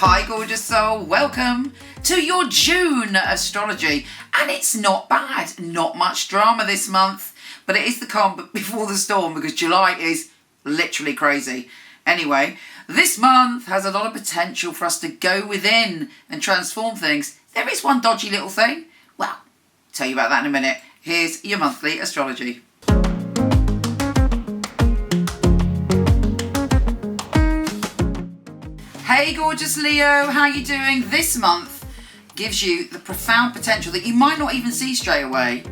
Hi gorgeous soul, welcome to your June astrology, and it's not bad, not much drama this month, but it is the calm before the storm because July is literally crazy. Anyway, this month has a lot of potential for us to go within and transform things. There is one dodgy little thing. Well, I'll tell you about that in a minute. Here's your monthly astrology. Hey gorgeous Leo, how you doing? This month gives you the profound potential that you might not even see straight away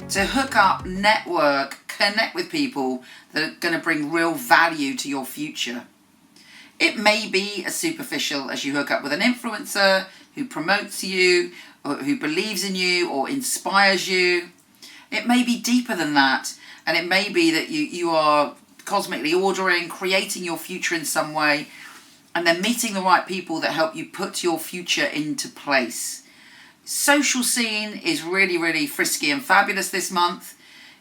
to hook up, network, connect with people that are going to bring real value to your future. It may be as superficial as you hook up with an influencer who promotes you, or who believes in you or inspires you. It may be deeper than that, and it may be that you are cosmically ordering, creating your future in some way, and then meeting the right people that help you put your future into place. Social scene is really, really frisky and fabulous this month.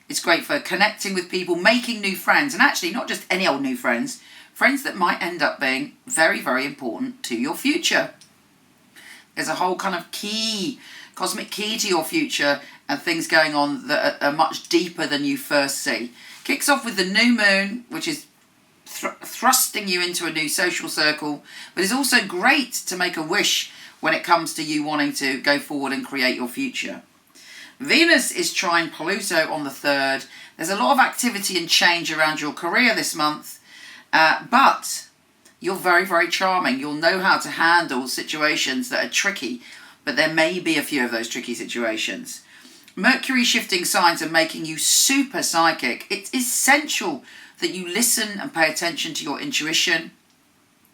It's great for connecting with people, making new friends, and actually not just any old new friends, friends that might end up being very, very important to your future. There's a whole kind of key, cosmic key to your future and things going on that are much deeper than you first see. Kicks off with the new moon, which is thrusting you into a new social circle, but it's also great to make a wish when it comes to you wanting to go forward and create your future. Venus is trine Pluto on the 3rd. There's a lot of activity and change around your career this month, but you're very, very charming. You'll know how to handle situations that are tricky, but there may be a few of those tricky situations. Mercury shifting signs are making you super psychic. It's essential that you listen and pay attention to your intuition.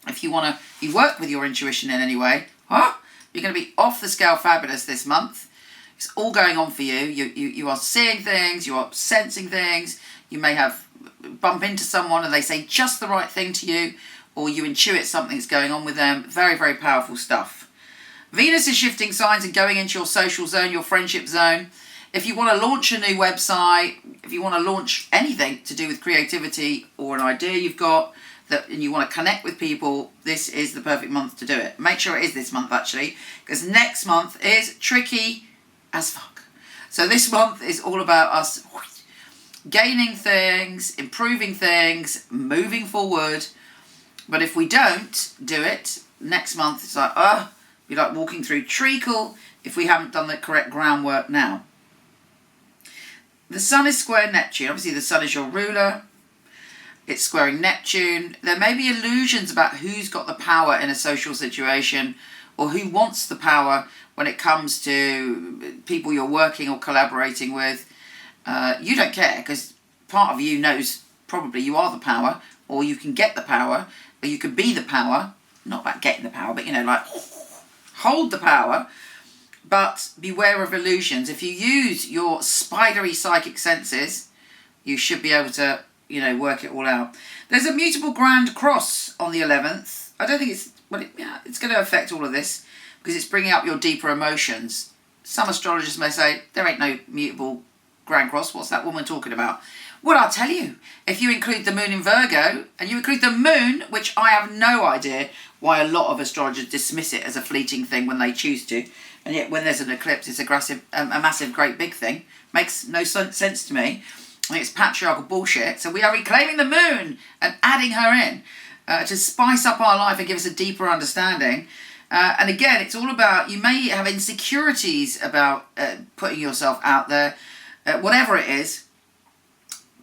If you work with your intuition in any way, you're going to be off the scale fabulous this month. It's all going on for you. You are seeing things, you are sensing things. You may bump into someone and they say just the right thing to you, or you intuit something's going on with them. Very, very powerful stuff. Venus is shifting signs and going into your social zone, your friendship zone. If you want to launch a new website, if you want to launch anything to do with creativity or an idea you've got and you want to connect with people, this is the perfect month to do it. Make sure it is this month actually, because next month is tricky as fuck. So this month is all about us gaining things, improving things, moving forward. But if we don't do it, next month it's like, be like walking through treacle if we haven't done the correct groundwork now. The Sun is square Neptune. Obviously, the Sun is your ruler. It's squaring Neptune. There may be illusions about who's got the power in a social situation or who wants the power when it comes to people you're working or collaborating with. You don't care because part of you knows probably you are the power, or you can get the power, or you can be the power. Not about getting the power, but like hold the power. But beware of illusions. If you use your spidery psychic senses, you should be able to, work it all out. There's a mutable grand cross on the 11th. I don't think it's going to affect all of this because it's bringing up your deeper emotions. Some astrologers may say, there ain't no mutable grand cross. What's that woman talking about? Well, I'll tell you. If you include the moon in Virgo, and you include the moon, which I have no idea why a lot of astrologers dismiss it as a fleeting thing when they choose to, and yet when there's an eclipse, it's a massive, great big thing. Makes no sense to me. I think it's patriarchal bullshit. So we are reclaiming the moon and adding her in to spice up our life and give us a deeper understanding. And again, it's all about, you may have insecurities about putting yourself out there. Whatever it is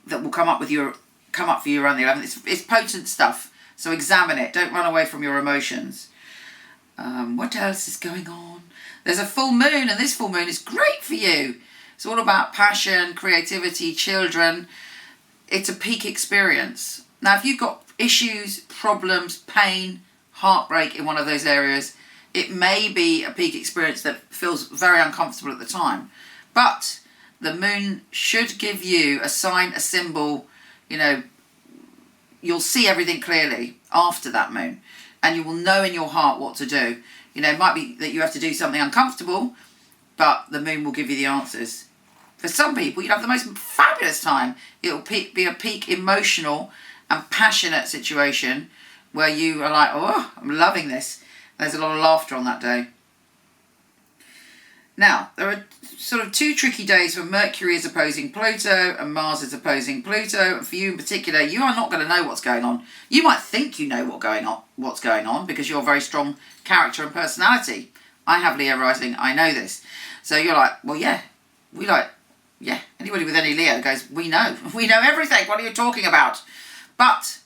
that will come up for you around the 11th. It's potent stuff. So examine it. Don't run away from your emotions. What else is going on? There's a full moon, and this full moon is great for you. It's all about passion, creativity, children. It's a peak experience. Now, if you've got issues, problems, pain, heartbreak in one of those areas, it may be a peak experience that feels very uncomfortable at the time. But the moon should give you a sign, a symbol. You'll see everything clearly after that moon, and you will know in your heart what to do. It might be that you have to do something uncomfortable, but the moon will give you the answers. For some people, you'll have the most fabulous time. It'll be a peak emotional and passionate situation where you are like, I'm loving this. There's a lot of laughter on that day. Now, there are sort of 2 tricky days when Mercury is opposing Pluto and Mars is opposing Pluto. And for you in particular, you are not going to know what's going on. You might think you know what's going on because you're a very strong character and personality. I have Leo rising, I know this. So you're like, well, yeah, yeah. Anybody with any Leo goes, we know everything. What are you talking about? But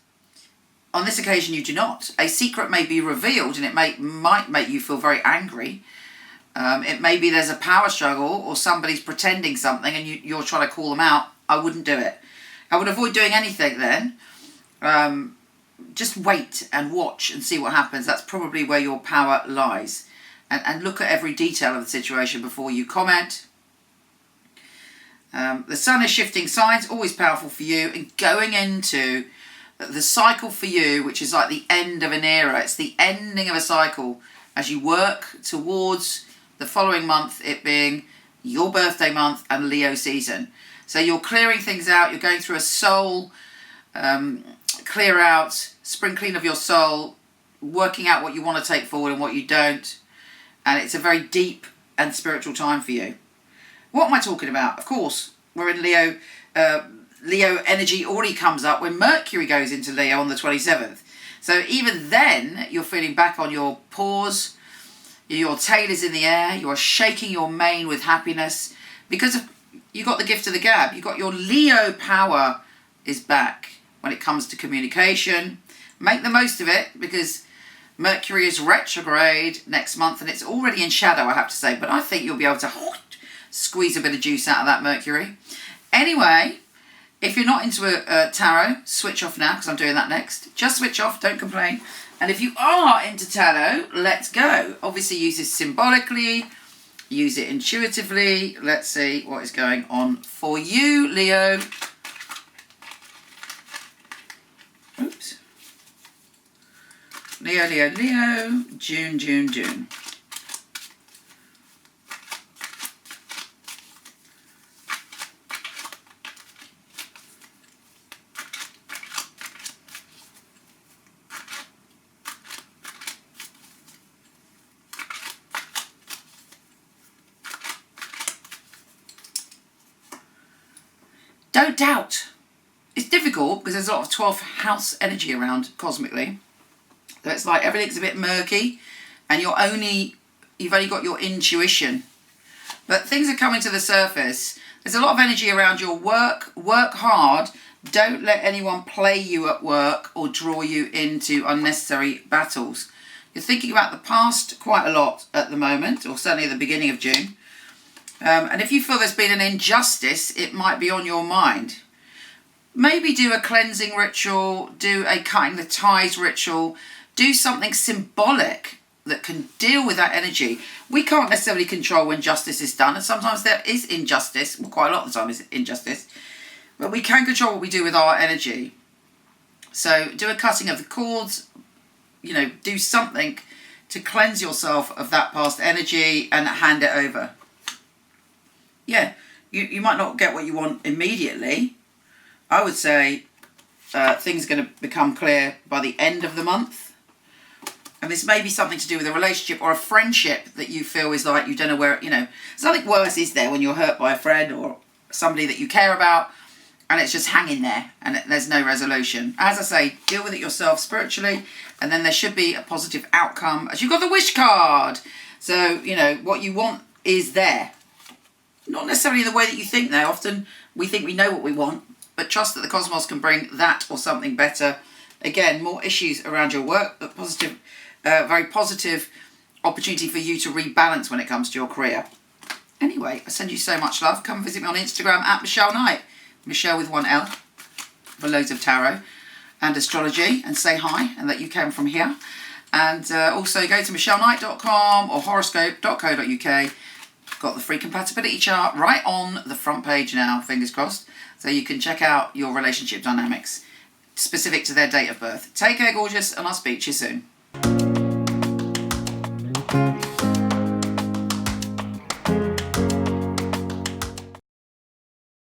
on this occasion, you do not. A secret may be revealed and it might make you feel very angry. It may be there's a power struggle or somebody's pretending something and you're trying to call them out. I wouldn't do it. I would avoid doing anything then. Just wait and watch and see what happens. That's probably where your power lies. And look at every detail of the situation before you comment. The sun is shifting signs, always powerful for you. And going into the cycle for you, which is like the end of an era. It's the ending of a cycle as you work towards the following month, it being your birthday month and Leo season. So you're clearing things out. You're going through a soul clear out, spring clean of your soul, working out what you want to take forward and what you don't. And it's a very deep and spiritual time for you. What am I talking about? Of course, we're in Leo. Leo energy already comes up when Mercury goes into Leo on the 27th. So even then, you're feeling back on your paws. Your tail is in the air. You are shaking your mane with happiness because you got the gift of the gab. You got your Leo power is back when it comes to communication. Make the most of it because Mercury is retrograde next month and it's already in shadow, I have to say. But I think you'll be able to squeeze a bit of juice out of that Mercury. Anyway, if you're not into a tarot, switch off now because I'm doing that next. Just switch off, don't complain. And if you are into tarot, let's go. Obviously use this symbolically, use it intuitively. Let's see what is going on for you, Leo. Oops. Leo, Leo, Leo, June, June, June. Don't doubt. It's difficult because there's a lot of 12th house energy around cosmically. So it's like everything's a bit murky and you've only got your intuition. But things are coming to the surface. There's a lot of energy around your work. Work hard. Don't let anyone play you at work or draw you into unnecessary battles. You're thinking about the past quite a lot at the moment, or certainly at the beginning of June. And if you feel there's been an injustice, it might be on your mind. Maybe do a cleansing ritual, do a cutting the ties ritual, do something symbolic that can deal with that energy. We can't necessarily control when justice is done, and sometimes there is injustice, well, quite a lot of the time is injustice, but we can control what we do with our energy. So do a cutting of the cords, do something to cleanse yourself of that past energy and hand it over. Yeah, you might not get what you want immediately. I would say things are going to become clear by the end of the month. And this may be something to do with a relationship or a friendship that you feel is like you don't know where, something worse is there when you're hurt by a friend or somebody that you care about and it's just hanging there and there's no resolution. As I say, deal with it yourself spiritually and then there should be a positive outcome as you've got the wish card. So, what you want is there. Not necessarily the way that you think though. Often we think we know what we want, but trust that the cosmos can bring that or something better. Again, more issues around your work, but positive, very positive opportunity for you to rebalance when it comes to your career. Anyway, I send you so much love. Come visit me on Instagram at Michele Knight. Michele with one L, for loads of tarot and astrology, and say hi and that you came from here. And also go to michelleknight.com or horoscope.co.uk. Got the free compatibility chart right on the front page now, fingers crossed, so you can check out your relationship dynamics specific to their date of birth. Take care, gorgeous, and I'll speak to you soon.